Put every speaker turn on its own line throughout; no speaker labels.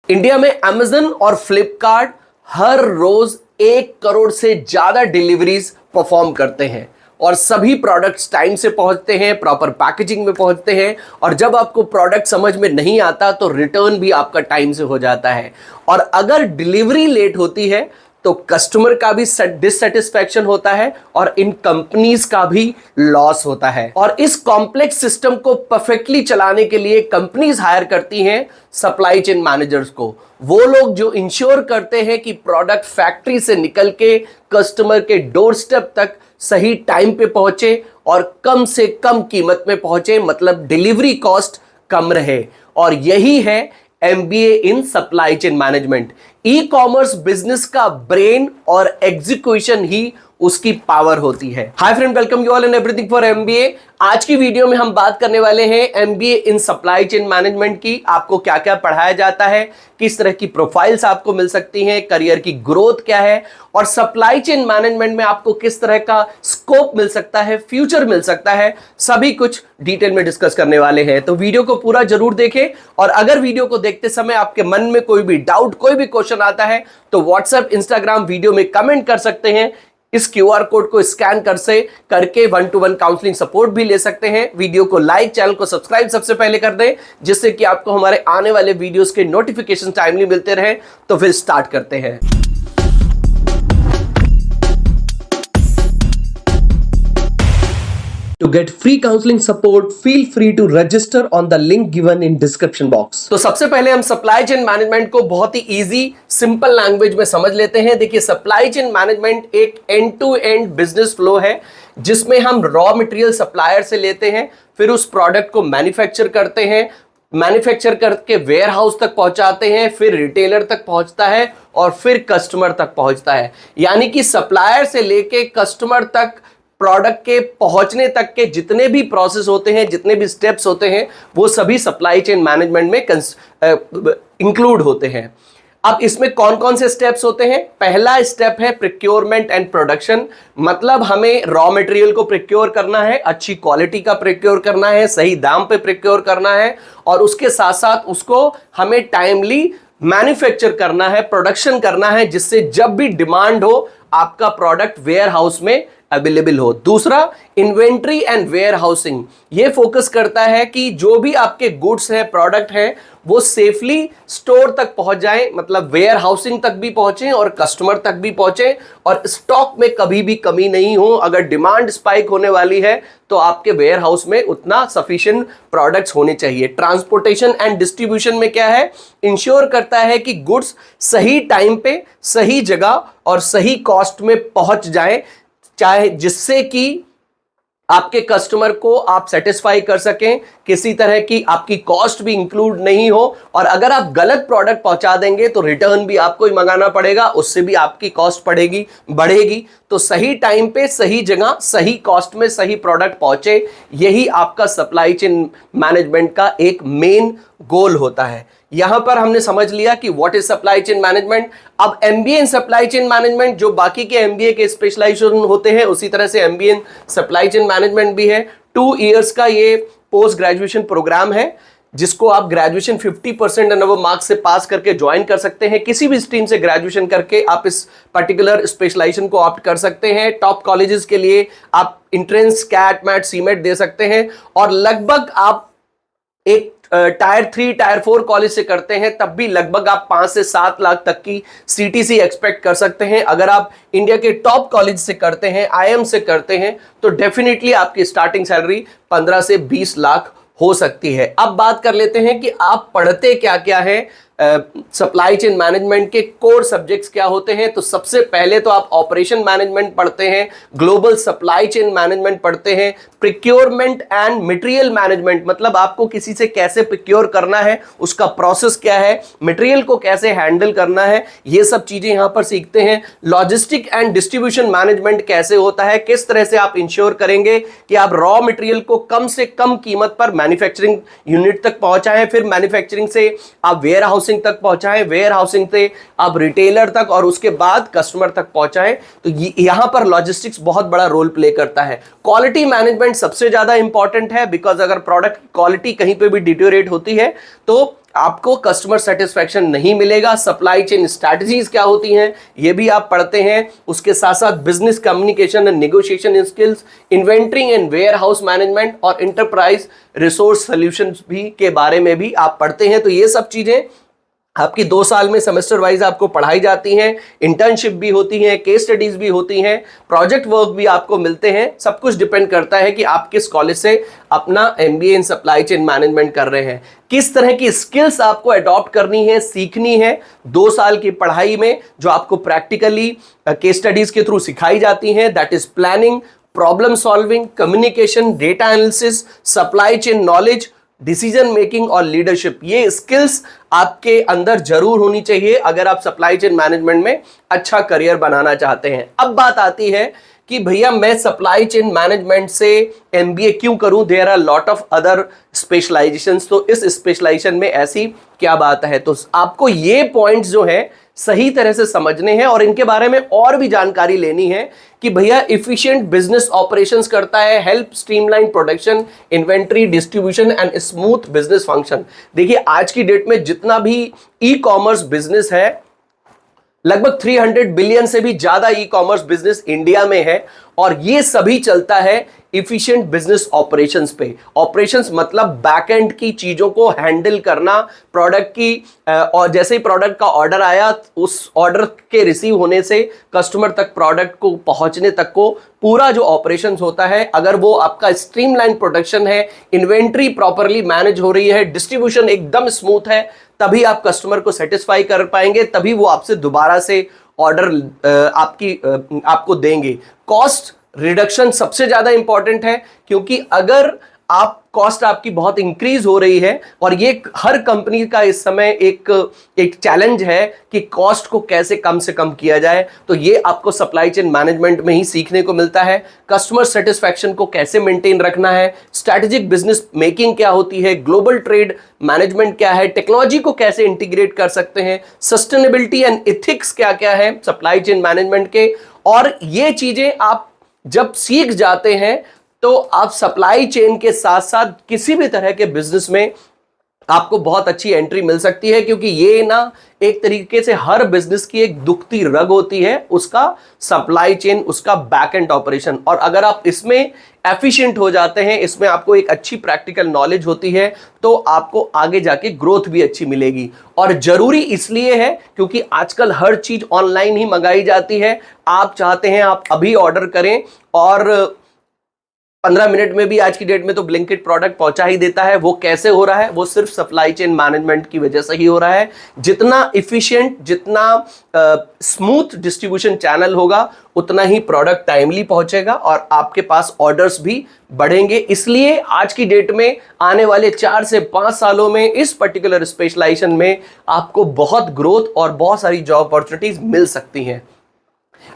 India में Amazon और फ्लिपकार्ट हर रोज 1 करोड़ से ज्यादा डिलीवरीज परफॉर्म करते हैं और सभी प्रोडक्ट्स टाइम से पहुंचते हैं, प्रॉपर पैकेजिंग में पहुंचते हैं। और जब आपको प्रोडक्ट समझ में नहीं आता तो रिटर्न भी आपका टाइम से हो जाता है। और अगर डिलीवरी लेट होती है तो कस्टमर का भी डिससेटिस्फैक्शन होता है और इन कंपनीज का भी लॉस होता है। और इस कॉम्प्लेक्स सिस्टम को परफेक्टली चलाने के लिए कंपनीज हायर करती हैं सप्लाई चेन मैनेजर्स को। वो लोग जो इंश्योर करते हैं कि प्रोडक्ट फैक्ट्री से निकल के कस्टमर के डोर स्टेप तक सही टाइम पे पहुंचे और कम से कम कीमत में पहुंचे, मतलब डिलीवरी कॉस्ट कम रहे। और यही है MBA in supply chain management. E commerce business का ब्रेन और एग्जीक्यूशन ही उसकी पावर होती है। Hi friend, welcome you all in everything for MBA। आज की वीडियो में हम बात करने वाले हैं MBA in supply chain management की। आपको क्या क्या पढ़ाया जाता है, किस तरह की प्रोफाइल्स आपको मिल सकती हैं, करियर की ग्रोथ क्या है और सप्लाई चेन मैनेजमेंट में आपको किस तरह का स्कोप मिल सकता है, फ्यूचर मिल सकता है, सभी कुछ डिटेल में डिस्कस करने वाले हैं। तो वीडियो को पूरा जरूर देखें। और अगर वीडियो को देखते समय आपके मन में कोई भी डाउट, कोई भी क्वेश्चन आता है तो व्हाट्सएप, इंस्टाग्राम वीडियो में कमेंट कर सकते हैं। इस QR कोड को स्कैन करके 1-to-1 काउंसलिंग सपोर्ट भी ले सकते हैं। वीडियो को लाइक, चैनल को सब्सक्राइब सबसे पहले कर दें, जिससे कि आपको हमारे आने वाले वीडियोस के नोटिफिकेशन टाइमली मिलते रहे। तो फिर स्टार्ट करते हैं। To get free counseling support, feel free to register on the link given in description box। तो सबसे पहले हम सप्लाई चेन मैनेजमेंट को बहुत ही इजी, सिंपल लैंग्वेज में समझ लेते हैं। देखिए, सप्लाई चेन मैनेजमेंट एक end to end business flow है जिसमें हम रॉ मटेरियल सप्लायर से लेते हैं, फिर उस प्रोडक्ट को मैन्युफैक्चर करते हैं, मैन्युफैक्चर करके वेयर हाउस तक पहुंचाते हैं, फिर रिटेलर तक पहुंचता है और फिर कस्टमर तक पहुंचता है। यानी कि सप्लायर से लेके कस्टमर तक प्रोडक्ट के पहुंचने तक के जितने भी प्रोसेस होते हैं, जितने भी स्टेप्स होते हैं, वो सभी सप्लाई चेन मैनेजमेंट में इंक्लूड होते हैं। अब इसमें कौन कौन से स्टेप्स होते हैं? पहला स्टेप है प्रिक्योरमेंट एंड प्रोडक्शन। मतलब हमें रॉ मटेरियल को प्रिक्योर करना है, अच्छी क्वालिटी का प्रिक्योर करना है, सही दाम पे प्रिक्योर करना है और उसके साथ साथ उसको हमें टाइमली मैन्युफैक्चर करना है, प्रोडक्शन करना है, जिससे जब भी डिमांड हो आपका प्रोडक्ट वेयर हाउस में अवेलेबल हो। दूसरा, इन्वेंट्री एंड वेयर हाउसिंग। ये फोकस करता है कि जो भी आपके गुड्स हैं, प्रोडक्ट हैं, वो सेफली स्टोर तक पहुंच जाएं, मतलब वेयर हाउसिंग तक भी पहुंचे और कस्टमर तक भी पहुंचे और स्टॉक में कभी भी कमी नहीं हो। अगर डिमांड स्पाइक होने वाली है तो आपके वेयर हाउस में उतना सफिशिएंट प्रोडक्ट्स होने चाहिए। ट्रांसपोर्टेशन एंड डिस्ट्रीब्यूशन में क्या है? इंश्योर करता है कि गुड्स सही टाइम पे, सही जगह और सही कॉस्ट में पहुंच जाए, चाहे जिससे कि आपके कस्टमर को आप सेटिस्फाई कर सकें, किसी तरह की आपकी कॉस्ट भी इंक्लूड नहीं हो। और अगर आप गलत प्रोडक्ट पहुंचा देंगे तो रिटर्न भी आपको ही मंगाना पड़ेगा, उससे भी आपकी कॉस्ट बढ़ेगी। तो सही टाइम पे, सही जगह, सही कॉस्ट में सही प्रोडक्ट पहुंचे, यही आपका सप्लाई चेन मैनेजमेंट का एक मेन गोल होता है। यहां पर हमने समझ लिया कि what is supply chain management. अब MBA in supply chain management, जो बाकी के MBA के स्पेशलाइजेशन होते हैं, उसी तरह से MBA in supply chain management भी है। 2 इयर्स का ये पोस्ट ग्रेजुएशन प्रोग्राम है, जिसको आप ग्रेजुएशन 50% एंड अबव मार्क्स से पास करके ज्वाइन कर सकते हैं। किसी भी स्ट्रीम से ग्रेजुएशन करके आप इस पर्टिकुलर स्पेशलाइजेशन को ऑप्ट कर सकते हैं। टॉप कॉलेजेस के लिए आप इंट्रेंस, कैट, मैट, सीमेट दे सकते हैं और लगभग आप एक टायर 3, टायर 4 कॉलेज से करते हैं तब भी लगभग आप 5 से 7 लाख तक की CTC एक्सपेक्ट कर सकते हैं। अगर आप इंडिया के टॉप कॉलेज से करते हैं, IIM से करते हैं, तो डेफिनेटली आपकी स्टार्टिंग सैलरी 15 से 20 लाख हो सकती है। अब बात कर लेते हैं कि आप पढ़ते क्या क्या है। सप्लाई चेन मैनेजमेंट के कोर सब्जेक्ट्स क्या होते हैं? तो सबसे पहले तो आप ऑपरेशन मैनेजमेंट पढ़ते हैं, ग्लोबल सप्लाई चेन मैनेजमेंट पढ़ते हैं, प्रिक्योरमेंट एंड मटेरियल मैनेजमेंट, मतलब आपको किसी से कैसे प्रिक्योर करना है, उसका प्रोसेस क्या है, मटेरियल को कैसे हैंडल करना है, ये सब चीजें यहां पर सीखते हैं। लॉजिस्टिक एंड डिस्ट्रीब्यूशन मैनेजमेंट कैसे होता है, किस तरह से आप इंश्योर करेंगे कि आप रॉ मटेरियल को कम से कम कीमत पर मैन्युफैक्चरिंग यूनिट तक पहुंचाएं, फिर मैन्युफैक्चरिंग से आप वेयर हाउस हाउसिंग तक पहुंचाएं, वेयर हाउसिंग से आप रिटेलर तक और उसके बाद कस्टमर तक पहुंचाएं। तो यहां पर लॉजिस्टिक्स बहुत बड़ा रोल प्ले करता है। क्वालिटी मैनेजमेंट सबसे ज्यादा इंपॉर्टेंट है, बिकॉज अगर प्रोडक्ट क्वालिटी कहीं पे भी डिटेरियोरेट होती है तो आपको कस्टमर सेटिस्फैक्शन नहीं मिलेगा। सप्लाई चेन स्ट्रैटेजीज क्या होती हैं ये भी आप पढ़ते हैं। उसके साथ साथ business communication and negotiation skills, inventory and warehouse management और इंटरप्राइज रिसोर्स सॉल्यूशंस भी के बारे में भी आप पढ़ते हैं। तो ये सब चीजें आपकी 2 साल में सेमेस्टर वाइज आपको पढ़ाई जाती हैं। इंटर्नशिप भी होती हैं, केस स्टडीज भी होती हैं, प्रोजेक्ट वर्क भी आपको मिलते हैं। सब कुछ डिपेंड करता है कि आप किस कॉलेज से अपना MBA in supply chain management कर रहे हैं, किस तरह की स्किल्स आपको अडॉप्ट करनी है, सीखनी है 2 साल की पढ़ाई में, जो आपको प्रैक्टिकली केस स्टडीज के थ्रू सिखाई जाती हैं। That is planning, problem solving, communication, data analysis, supply chain knowledge, decision making और लीडरशिप। ये स्किल्स आपके अंदर जरूर होनी चाहिए अगर आप सप्लाई चेन मैनेजमेंट में अच्छा करियर बनाना चाहते हैं। अब बात आती है कि भैया मैं सप्लाई चेन मैनेजमेंट से एमबीए क्यों करूं, there are lot of other specialisations. तो इस स्पेशलाइजेशन में ऐसी क्या बात है, तो आपको ये पॉइंट्स जो है सही तरह से समझने हैं और इनके बारे में और भी जानकारी लेनी है कि भैया इफिशिएंट बिजनेस ऑपरेशंस करता है, help streamline production, inventory, distribution and smooth business function. देखिए आज की डेट में जितना भी ई कॉमर्स बिजनेस है, लगभग 300 बिलियन से भी ज्यादा ई कॉमर्स बिजनेस इंडिया में है और ये सभी चलता है इफिशिएंट बिजनेस ऑपरेशंस पे। ऑपरेशंस मतलब बैकएंड की चीजों को हैंडल करना, प्रोडक्ट की और जैसे ही प्रोडक्ट का ऑर्डर आया उस ऑर्डर के रिसीव होने से कस्टमर तक प्रोडक्ट को पहुंचने तक को पूरा जो ऑपरेशंस होता है, अगर वो आपका स्ट्रीमलाइन प्रोडक्शन है, इन्वेंट्री प्रॉपरली मैनेज हो रही है, डिस्ट्रीब्यूशन एकदम स्मूथ है, तभी आप कस्टमर को सेटिस्फाई कर पाएंगे, तभी वो आपसे दोबारा से ऑर्डर आपको देंगे। कॉस्ट रिडक्शन सबसे ज्यादा इंपॉर्टेंट है क्योंकि अगर आप कॉस्ट आपकी बहुत इंक्रीज हो रही है और ये हर कंपनी का इस समय एक चैलेंज है कि कॉस्ट को कैसे कम से कम किया जाए, तो ये आपको सप्लाई चेन मैनेजमेंट में ही सीखने को मिलता है। कस्टमर सेटिस्फैक्शन को कैसे मेंटेन रखना है, स्ट्रैटेजिक बिजनेस मेकिंग क्या होती है, ग्लोबल ट्रेड मैनेजमेंट क्या है, टेक्नोलॉजी को कैसे इंटीग्रेट कर सकते हैं, सस्टेनेबिलिटी एंड इथिक्स क्या क्या है सप्लाई चेन मैनेजमेंट के। और ये चीजें आप जब सीख जाते हैं तो आप सप्लाई चेन के साथ साथ किसी भी तरह के बिजनेस में आपको बहुत अच्छी एंट्री मिल सकती है, क्योंकि ये ना एक तरीके से हर बिजनेस की एक दुखती रग होती है, उसका सप्लाई चेन, उसका बैक एंड ऑपरेशन। और अगर आप इसमें एफिशिएंट हो जाते हैं, इसमें आपको एक अच्छी प्रैक्टिकल नॉलेज होती है, तो आपको आगे जाके ग्रोथ भी अच्छी मिलेगी। और जरूरी इसलिए है क्योंकि आजकल हर चीज ऑनलाइन ही मंगाई जाती है। आप चाहते हैं आप अभी ऑर्डर करें और 15 मिनट में भी आज की डेट में तो ब्लिंकिट प्रोडक्ट पहुंचा ही देता है। वो कैसे हो रहा है, वो सिर्फ सप्लाई चेन मैनेजमेंट की वजह से ही हो रहा है। जितना इफिशिएंट, जितना स्मूथ डिस्ट्रीब्यूशन चैनल होगा, उतना ही प्रोडक्ट टाइमली पहुंचेगा और आपके पास ऑर्डर्स भी बढ़ेंगे। इसलिए आज की डेट में आने वाले 4 से 5 सालों में इस पर्टिकुलर स्पेशलाइजेशन में आपको बहुत ग्रोथ और बहुत सारी जॉब अपॉर्चुनिटीज मिल सकती हैं।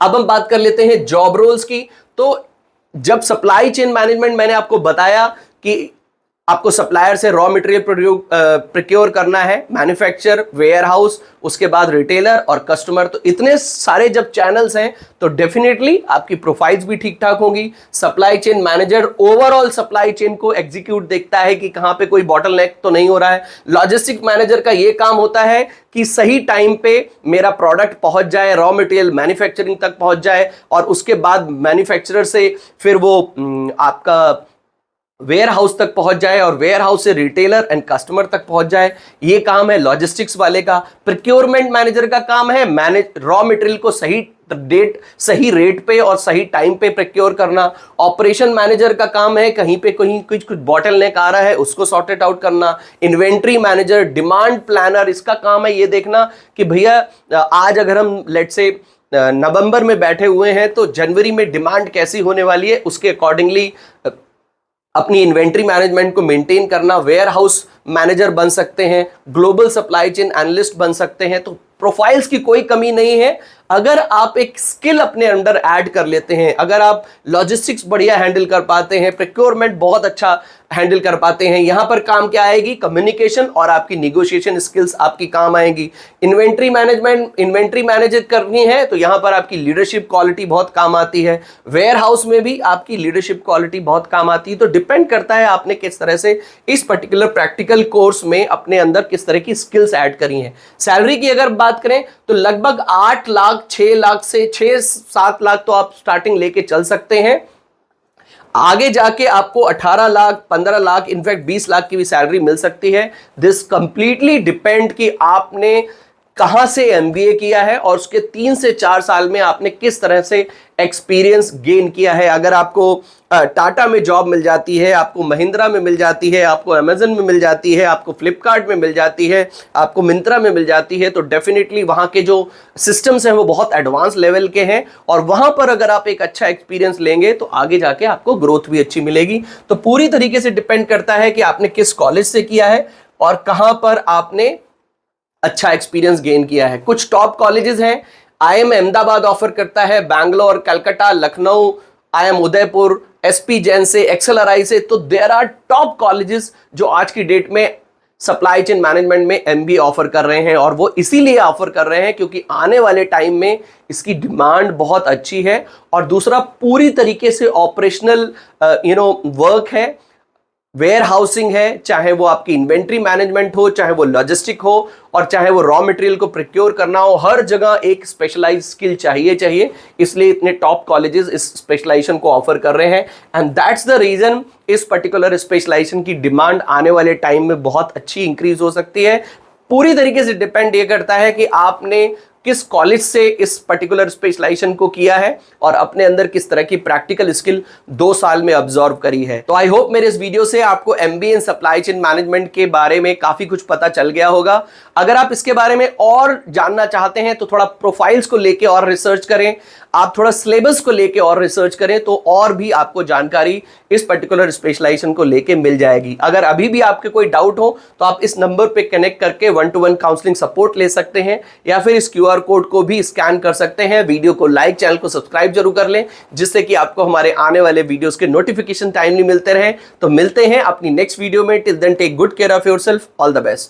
अब हम बात कर लेते हैं जॉब रोल्स की। तो जब सप्लाई चेन मैनेजमेंट, मैंने आपको बताया कि आपको सप्लायर से रॉ मटेरियल प्रोक्योर करना है, मैन्युफैक्चर, वेयर हाउस, उसके बाद रिटेलर और कस्टमर। तो इतने सारे जब चैनल्स हैं तो डेफिनेटली आपकी प्रोफाइल्स भी ठीक ठाक होंगी। Supply chain manager overall supply chain को एग्जीक्यूट देखता है कि कहां पे कोई बॉटलनेक तो नहीं हो रहा है। लॉजिस्टिक मैनेजर का ये काम होता है कि सही टाइम पे मेरा प्रोडक्ट पहुंच जाए, रॉ मटेरियल मैन्युफैक्चरिंग तक पहुंच जाए और उसके बाद मैन्युफैक्चरर से फिर वो आपका वेयर हाउस तक पहुंच जाए और वेयर हाउस से रिटेलर एंड कस्टमर तक पहुंच जाए। ये काम है लॉजिस्टिक्स वाले का। प्रोक्योरमेंट मैनेजर का काम है मैनेज रॉ मटेरियल को सही रेट पे और सही टाइम पे प्रोक्योर करना। ऑपरेशन मैनेजर का काम है कहीं पे कुछ बॉटलनेक आ रहा है उसको सॉर्टेड आउट करना। इन्वेंट्री मैनेजर, डिमांड प्लानर, इसका काम है ये देखना कि भैया आज अगर हम लेट से नवंबर में बैठे हुए हैं तो जनवरी में डिमांड कैसी होने वाली है, उसके अकॉर्डिंगली अपनी इन्वेंट्री मैनेजमेंट को मेंटेन करना। वेयर हाउस मैनेजर बन सकते हैं, ग्लोबल सप्लाई चेन एनालिस्ट बन सकते हैं। तो प्रोफाइल्स की कोई कमी नहीं है। अगर आप एक स्किल अपने अंदर ऐड कर लेते हैं, अगर आप लॉजिस्टिक्स बढ़िया हैंडल कर पाते हैं, प्रोक्योरमेंट बहुत अच्छा हैंडल कर पाते हैं, यहां पर काम क्या आएगी, कम्युनिकेशन और आपकी निगोशिएशन स्किल्स आपकी काम आएंगी। इन्वेंट्री मैनेज करनी है तो यहां पर आपकी लीडरशिप क्वालिटी बहुत काम आती है। वेयर हाउस में भी आपकी लीडरशिप क्वालिटी बहुत काम आती है। तो डिपेंड करता है आपने किस तरह से इस पर्टिकुलर प्रैक्टिकल कोर्स में अपने अंदर किस तरह की स्किल्स ऐड करी हैं। सैलरी की अगर बात करें तो लगभग 8 लाख 6 लाख से 6-7 लाख तो आप स्टार्टिंग लेके चल सकते हैं। आगे जाके आपको 18 लाख 15 लाख इनफैक्ट 20 लाख की भी सैलरी मिल सकती है। दिस कंप्लीटली डिपेंड कि आपने कहां से एमबीए किया है और उसके 3 से 4 साल में आपने किस तरह से एक्सपीरियंस गेन किया है। अगर आपको टाटा में जॉब मिल जाती है, आपको महिंद्रा में मिल जाती है, आपको अमेजन में मिल जाती है, आपको फ्लिपकार्ट में मिल जाती है, आपको मिंत्रा में मिल जाती है, तो डेफिनेटली वहां के जो सिस्टम्स हैं वो बहुत एडवांस लेवल के हैं और वहां पर अगर आप एक अच्छा एक्सपीरियंस लेंगे तो आगे जाके आपको ग्रोथ भी अच्छी मिलेगी। तो पूरी तरीके से डिपेंड करता है कि आपने किस कॉलेज से किया है और कहां पर आपने अच्छा एक्सपीरियंस गेन किया है। कुछ टॉप कॉलेजेस हैं, IIM अहमदाबाद ऑफर करता है, बैंगलोर, कलकत्ता, लखनऊ, IIM उदयपुर, SP जैन से, XLRI से। तो देयर आर टॉप कॉलेजेस जो आज की डेट में सप्लाई चेन मैनेजमेंट में MBA ऑफर कर रहे हैं और वो इसीलिए ऑफर कर रहे हैं क्योंकि आने वाले टाइम में इसकी डिमांड बहुत अच्छी है। और दूसरा पूरी तरीके से ऑपरेशनल वर्क है, वेयर हाउसिंग है, चाहे वो आपकी इन्वेंट्री मैनेजमेंट हो, चाहे वो लॉजिस्टिक हो और चाहे वो रॉ मटेरियल को प्रोक्योर करना हो, हर जगह एक स्पेशलाइज्ड स्किल चाहिए। इसलिए इतने टॉप कॉलेजेस इस स्पेशलाइजेशन को ऑफर कर रहे हैं एंड दैट्स द रीजन इस पर्टिकुलर स्पेशलाइजेशन की डिमांड आने वाले टाइम में बहुत अच्छी इंक्रीज हो सकती है। पूरी तरीके से डिपेंड ये करता है कि आपने किस कॉलेज से इस पर्टिकुलर स्पेशलाइजेशन को किया है और अपने अंदर किस तरह की प्रैक्टिकल स्किल 2 साल में ऑब्जर्व करी है। तो आई होप मेरे इस वीडियो से आपको MBA in supply chain management के बारे में काफी कुछ पता चल गया होगा। अगर आप इसके बारे में और जानना चाहते हैं तो थोड़ा प्रोफाइल्स को लेके और रिसर्च करें, आप थोड़ा सिलेबस को लेके और रिसर्च करें तो और भी आपको जानकारी इस पर्टिकुलर स्पेशलाइजेशन को लेके मिल जाएगी। अगर अभी भी आपके कोई डाउट हो तो आप इस नंबर पे कनेक्ट करके 1-to-1 काउंसलिंग सपोर्ट ले सकते हैं या फिर इस QR कोड को भी स्कैन कर सकते हैं। वीडियो को लाइक, चैनल को सब्सक्राइब जरूर कर लें जिससे कि आपको हमारे आने वाले वीडियोस के नोटिफिकेशन टाइमली मिलते रहे। तो मिलते हैं अपनी नेक्स्ट वीडियो में। Till then take good care of yourself. All the best.